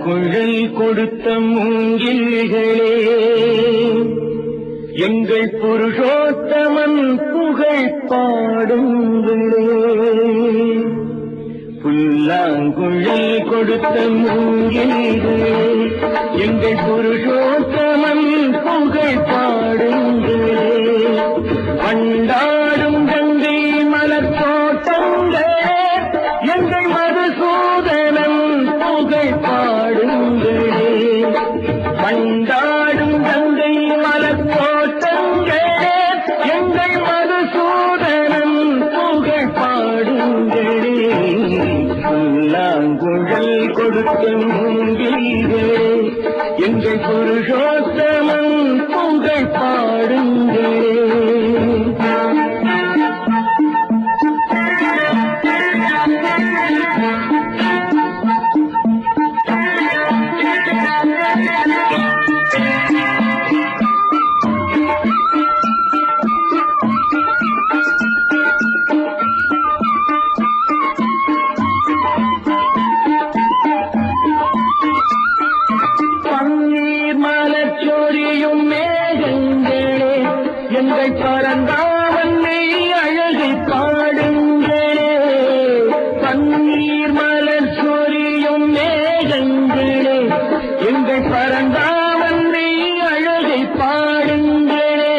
புல்லாங்குழல் கொடுத்த மூங்கில்களே, எங்கள் புருஷோத்தமன் புகழ் பாடுங்களே. புல்லாங்குழல் கொடுத்த மூங்கில்களே, எங்கள் புருஷோத்தமன் புகழ் பாடுங்களே. வண்டாடும் கங்கை மலர் தோட்டங்களே, எங்கள் மதுசூதனன் புகழ் பாடுங்களே. வண்டாடும் கங்கை மலர் தோட்டங்களே, எங்கள் மதுசூதனன் புகழ் பாடுங்களே. புல்லாங்குழல் கொடுத்த மூங்கில்களே, எங்கள் புருஷோத்தமன் புகழ் பாடுங்களே. எங்கள் பரந்தாவன்னை அழகை பாடுங்களே. பன்னீர் மலர் சொரியும் மேகங்களே, எங்கள் பரந்தாவன்னை அழகை பாடுங்களே.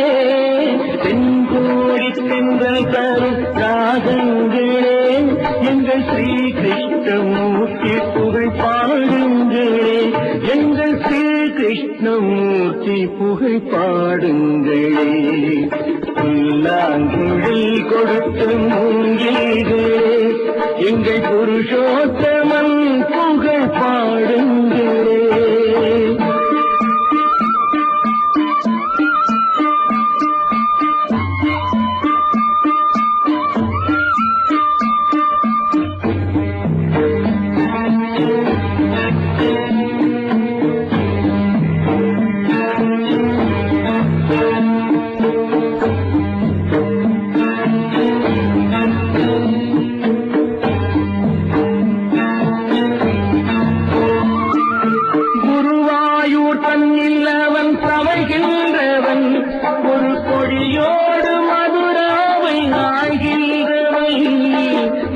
தென்கோடி தென்றல் தரும் ராகங்களே, எங்கள் ஸ்ரீ கிருஷ்ணமூர்த்தி புகழ் பாடுங்களே. எங்கள் ஸ்ரீ கிருஷ்ணமூர்த்தி புகழ் பாடுங்களே. புல்லாங்குழல் கொடுத்த மூங்கில்களே, எங்கள் புருஷோத்தமன் புகழ் பாடுங்களே. தன்னில் அவன் சமைகின்றவன், ஒரு கொடியோடு மதுராவை ஆழ்கின்றவன்.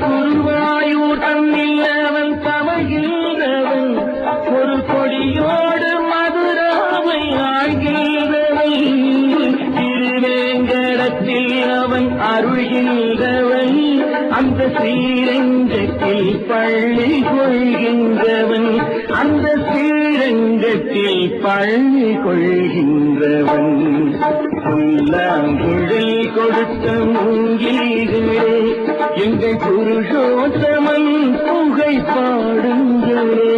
குருவாயூர் தன்னில் அவன் சமைகின்றவன், ஒரு கொடியோடு மதுராவை ஆழ்கின்றவன். திருவேங்கடத்தில் அவன் அருள்கின்றவன், அந்த ஸ்ரீரங்கத்தில் பள்ளி கொள்கின்றவன். அந்த ஸ்ரீரங்கத்தில் பள்ளி கொள்கின்றவன். புல்லாங்குழல் கொடுத்த மூங்கில்களே, எங்கள் புருஷோத்தமன் புகழ் பாடுங்களே.